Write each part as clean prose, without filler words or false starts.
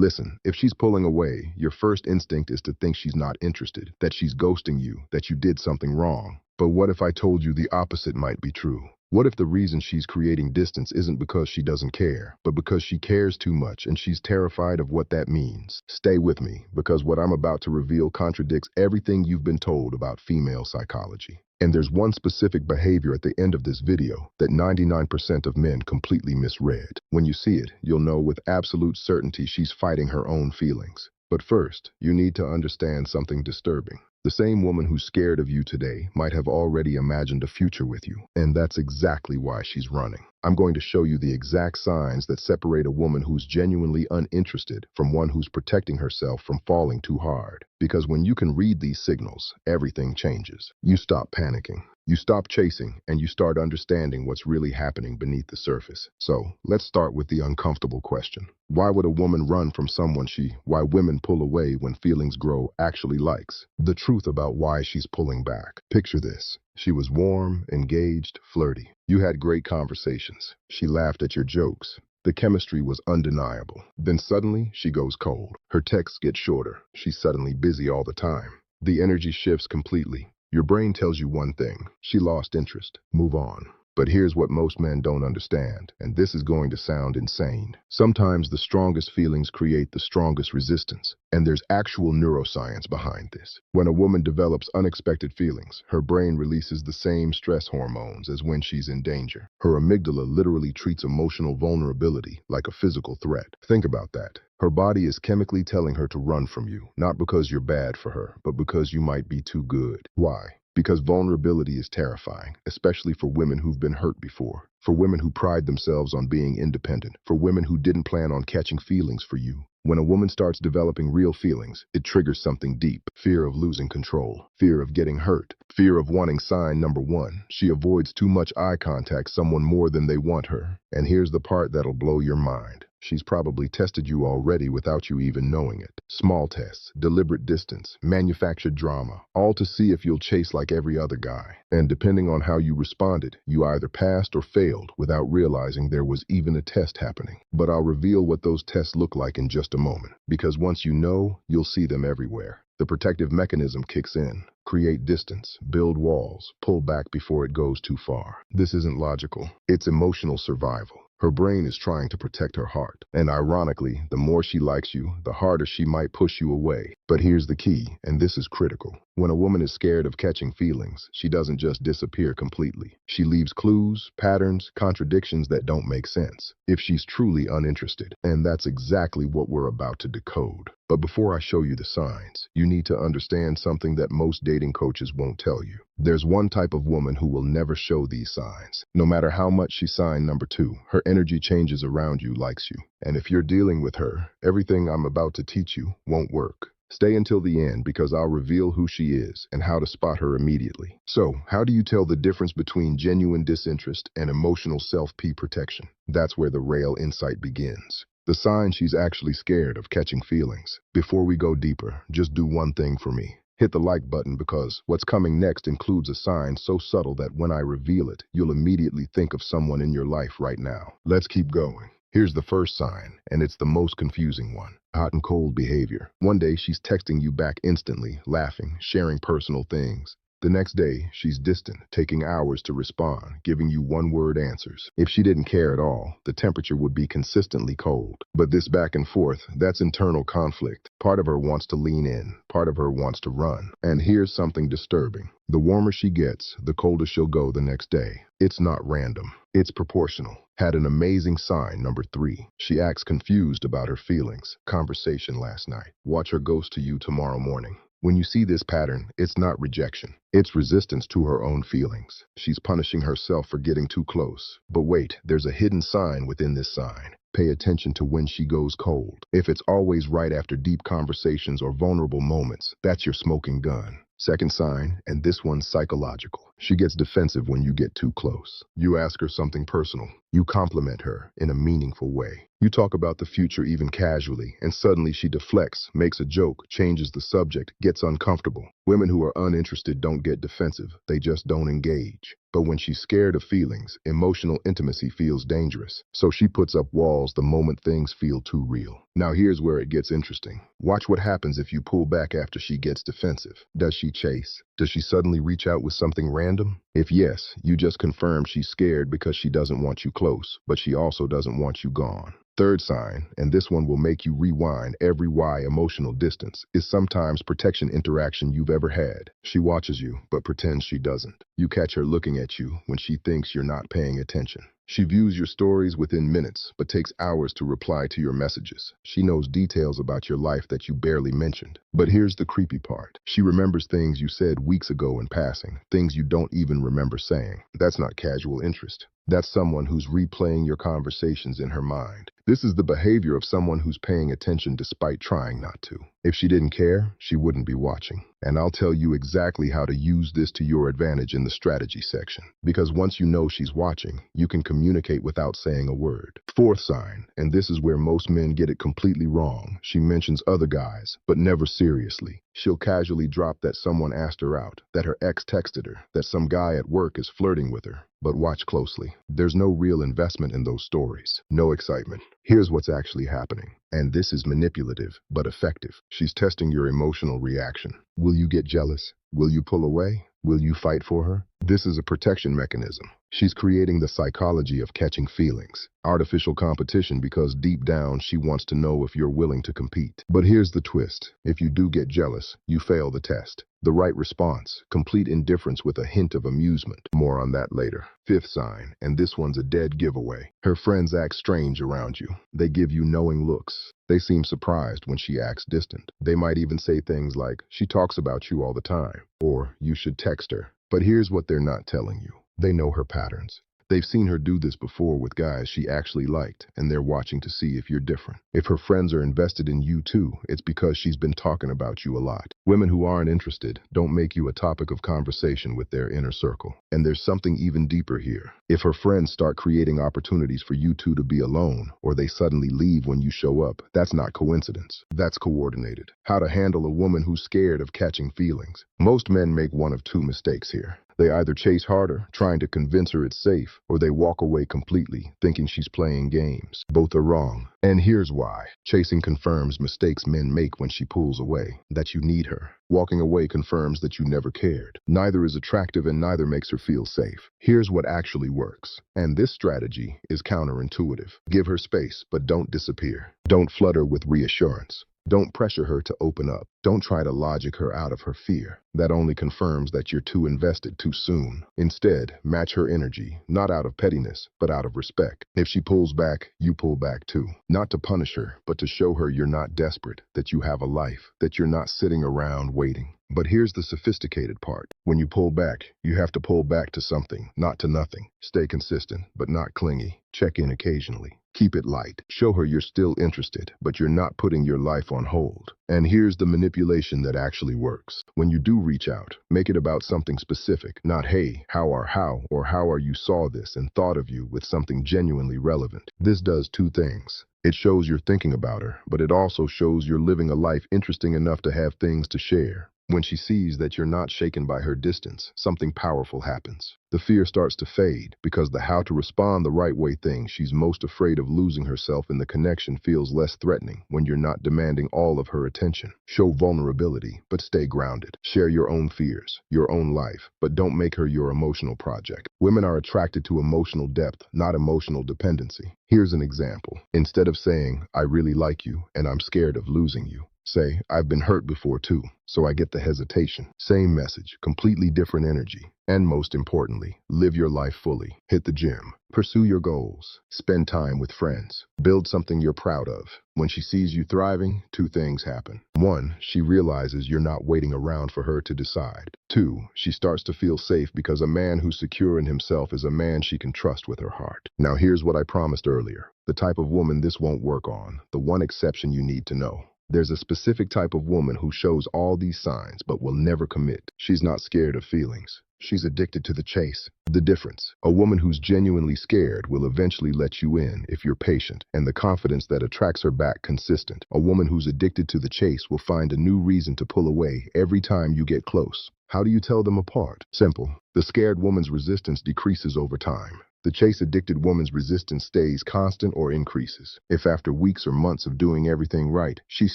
Listen, if she's pulling away, your first instinct is to think she's not interested, that she's ghosting you, that you did something wrong. But what if I told you the opposite might be true? What if the reason she's creating distance isn't because she doesn't care, but because she cares too much and she's terrified of what that means? Stay with me, because what I'm about to reveal contradicts everything you've been told about female psychology. And there's one specific behavior at the end of this video that 99% of men completely misread. When you see it, you'll know with absolute certainty she's fighting her own feelings. But first, you need to understand something disturbing. The same woman who's scared of you today might have already imagined a future with you, and that's exactly why she's running. I'm going to show you the exact signs that separate a woman who's genuinely uninterested from one who's protecting herself from falling too hard. Because when you can read these signals, everything changes. You stop panicking. You stop chasing, and you start understanding what's really happening beneath the surface. So, let's start with the uncomfortable question. Why would a woman run from someone why women pull away when feelings grow actually likes? The truth about why she's pulling back. Picture this. She was warm, engaged, flirty. You had great conversations. She laughed at your jokes. The chemistry was undeniable. Then suddenly, she goes cold. Her texts get shorter. She's suddenly busy all the time. The energy shifts completely. Your brain tells you one thing. She lost interest. Move on. But here's what most men don't understand, and this is going to sound insane. Sometimes the strongest feelings create the strongest resistance, and there's actual neuroscience behind this. When a woman develops unexpected feelings, her brain releases the same stress hormones as when she's in danger. Her amygdala literally treats emotional vulnerability like a physical threat. Think about that. Her body is chemically telling her to run from you, not because you're bad for her, but because you might be too good. Why? Because vulnerability is terrifying, especially for women who've been hurt before, for women who pride themselves on being independent, for women who didn't plan on catching feelings for you. When a woman starts developing real feelings, it triggers something deep. Fear of losing control, fear of getting hurt, fear of wanting. Sign number one, she avoids too much eye contact, someone more than they want her. And here's the part that'll blow your mind. She's probably tested you already without you even knowing it. Small tests, deliberate distance, manufactured drama, all to see if you'll chase like every other guy. And depending on how you responded, you either passed or failed without realizing there was even a test happening. But I'll reveal what those tests look like in just a moment, because once you know, you'll see them everywhere. The protective mechanism kicks in. Create distance, build walls, pull back before it goes too far. This isn't logical. It's emotional survival. Her brain is trying to protect her heart. And ironically, the more she likes you, the harder she might push you away. But here's the key, and this is critical. When a woman is scared of catching feelings, she doesn't just disappear completely. She leaves clues, patterns, contradictions that don't make sense, if she's truly uninterested. And that's exactly what we're about to decode. But before I show you the signs, you need to understand something that most dating coaches won't tell you. There's one type of woman who will never show these signs. No matter how much she sign number two, her energy changes around you, likes you. And if you're dealing with her, everything I'm about to teach you won't work. Stay until the end, because I'll reveal who she is and how to spot her immediately. So, how do you tell the difference between genuine disinterest and emotional self-protection? That's where the real insight begins. The sign she's actually scared of catching feelings. Before we go deeper, just do one thing for me. Hit the like button, because what's coming next includes a sign so subtle that when I reveal it, you'll immediately think of someone in your life right now. Let's keep going. Here's the first sign, and it's the most confusing one. Hot and cold behavior. One day she's texting you back instantly, laughing, sharing personal things. The next day, she's distant, taking hours to respond, giving you one-word answers. If she didn't care at all, the temperature would be consistently cold. But this back and forth, that's internal conflict. Part of her wants to lean in, part of her wants to run. And here's something disturbing. The warmer she gets, the colder she'll go the next day. It's not random. It's proportional. Had an amazing sign, number three. She acts confused about her feelings. Conversation last night. Watch her ghost to you tomorrow morning. When you see this pattern, it's not rejection. It's resistance to her own feelings. She's punishing herself for getting too close. But wait, there's a hidden sign within this sign. Pay attention to when she goes cold. If it's always right after deep conversations or vulnerable moments, that's your smoking gun. Second sign, and this one's psychological. She gets defensive when you get too close. You ask her something personal. You compliment her in a meaningful way. You talk about the future even casually, and suddenly she deflects, makes a joke, changes the subject, gets uncomfortable. Women who are uninterested don't get defensive, they just don't engage. But when she's scared of feelings, emotional intimacy feels dangerous. So she puts up walls the moment things feel too real. Now here's where it gets interesting. Watch what happens if you pull back after she gets defensive. Does she chase? Does she suddenly reach out with something random? If yes, you just confirm she's scared because she doesn't want you close, but she also doesn't want you gone. Third sign, and this one will make you rewind every why emotional distance, is sometimes protection interaction you've ever had. She watches you, but pretends she doesn't. You catch her looking at you when she thinks you're not paying attention. She views your stories within minutes, but takes hours to reply to your messages. She knows details about your life that you barely mentioned. But here's the creepy part. She remembers things you said weeks ago in passing, things you don't even remember saying. That's not casual interest. That's someone who's replaying your conversations in her mind. This is the behavior of someone who's paying attention despite trying not to. If she didn't care, she wouldn't be watching. And I'll tell you exactly how to use this to your advantage in the strategy section. Because once you know she's watching, you can communicate without saying a word. Fourth sign, and this is where most men get it completely wrong. She mentions other guys, but never seriously. She'll casually drop that someone asked her out, that her ex texted her, that some guy at work is flirting with her. But watch closely. There's no real investment in those stories. No excitement. Here's what's actually happening. And this is manipulative, but effective. She's testing your emotional reaction. Will you get jealous? Will you pull away? Will you fight for her? This is a protection mechanism. She's creating the psychology of catching feelings. Artificial competition because deep down she wants to know if you're willing to compete. But here's the twist. If you do get jealous, you fail the test. The right response, complete indifference with a hint of amusement. More on that later. Fifth sign, and this one's a dead giveaway. Her friends act strange around you. They give you knowing looks. They seem surprised when she acts distant. They might even say things like, she talks about you all the time, or you should text her. But here's what they're not telling you. They know her patterns. They've seen her do this before with guys she actually liked, and they're watching to see if you're different. If her friends are invested in you too, it's because she's been talking about you a lot. Women who aren't interested don't make you a topic of conversation with their inner circle. And there's something even deeper here. If her friends start creating opportunities for you two to be alone, or they suddenly leave when you show up, that's not coincidence. That's coordinated. How to handle a woman who's scared of catching feelings. Most men make one of two mistakes here. They either chase harder, trying to convince her it's safe, or they walk away completely, thinking she's playing games. Both are wrong. And here's why. Chasing confirms mistakes men make when she pulls away, that you need her. Walking away confirms that you never cared. Neither is attractive and neither makes her feel safe. Here's what actually works. And this strategy is counterintuitive. Give her space, but don't disappear. Don't flood her with reassurance. Don't pressure her to open up. Don't try to logic her out of her fear. That only confirms that you're too invested too soon. Instead, match her energy, not out of pettiness, but out of respect. If she pulls back, you pull back too. Not to punish her, but to show her you're not desperate, that you have a life, that you're not sitting around waiting. But here's the sophisticated part. When you pull back, you have to pull back to something, not to nothing. Stay consistent, but not clingy. Check in occasionally. Keep it light. Show her you're still interested, but you're not putting your life on hold. And here's the manipulation that actually works. When you do reach out, make it about something specific, not hey, how are you saw this and thought of you with something genuinely relevant. This does two things. It shows you're thinking about her, but it also shows you're living a life interesting enough to have things to share. When she sees that you're not shaken by her distance, something powerful happens. The fear starts to fade because the how to respond the right way thing she's most afraid of losing herself in the connection feels less threatening when you're not demanding all of her attention. Show vulnerability, but stay grounded. Share your own fears, your own life, but don't make her your emotional project. Women are attracted to emotional depth, not emotional dependency. Here's an example. Instead of saying, I really like you and I'm scared of losing you, say, I've been hurt before too, so I get the hesitation. Same message, completely different energy. And most importantly, live your life fully. Hit the gym. Pursue your goals. Spend time with friends. Build something you're proud of. When she sees you thriving, two things happen. One, she realizes you're not waiting around for her to decide. Two, she starts to feel safe because a man who's secure in himself is a man she can trust with her heart. Now here's what I promised earlier. The type of woman this won't work on. The one exception you need to know. There's a specific type of woman who shows all these signs but will never commit. She's not scared of feelings. She's addicted to the chase. The difference: a woman who's genuinely scared will eventually let you in if you're patient, and the confidence that attracts her back consistent. A woman who's addicted to the chase will find a new reason to pull away every time you get close. How do you tell them apart? Simple. The scared woman's resistance decreases over time. The chase-addicted woman's resistance stays constant or increases. If after weeks or months of doing everything right, she's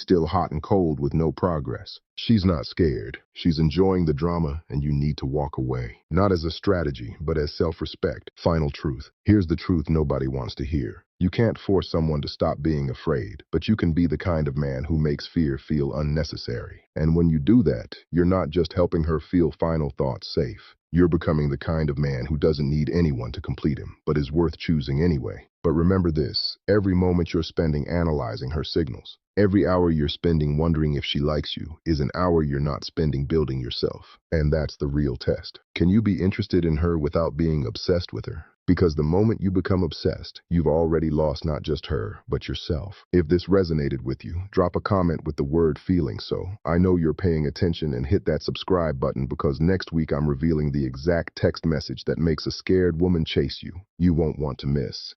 still hot and cold with no progress, she's not scared. She's enjoying the drama, and you need to walk away. Not as a strategy, but as self-respect. Final truth. Here's the truth nobody wants to hear. You can't force someone to stop being afraid, but you can be the kind of man who makes fear feel unnecessary. And when you do that, you're not just helping her feel final thoughts safe. You're becoming the kind of man who doesn't need anyone to complete him, but is worth choosing anyway. But remember this: every moment you're spending analyzing her signals, every hour you're spending wondering if she likes you, is an hour you're not spending building yourself. And that's the real test. Can you be interested in her without being obsessed with her? Because the moment you become obsessed, you've already lost not just her, but yourself. If this resonated with you, drop a comment with the word "feeling so." I know you're paying attention, and hit that subscribe button, because next week I'm revealing the exact text message that makes a scared woman chase you. You won't want to miss.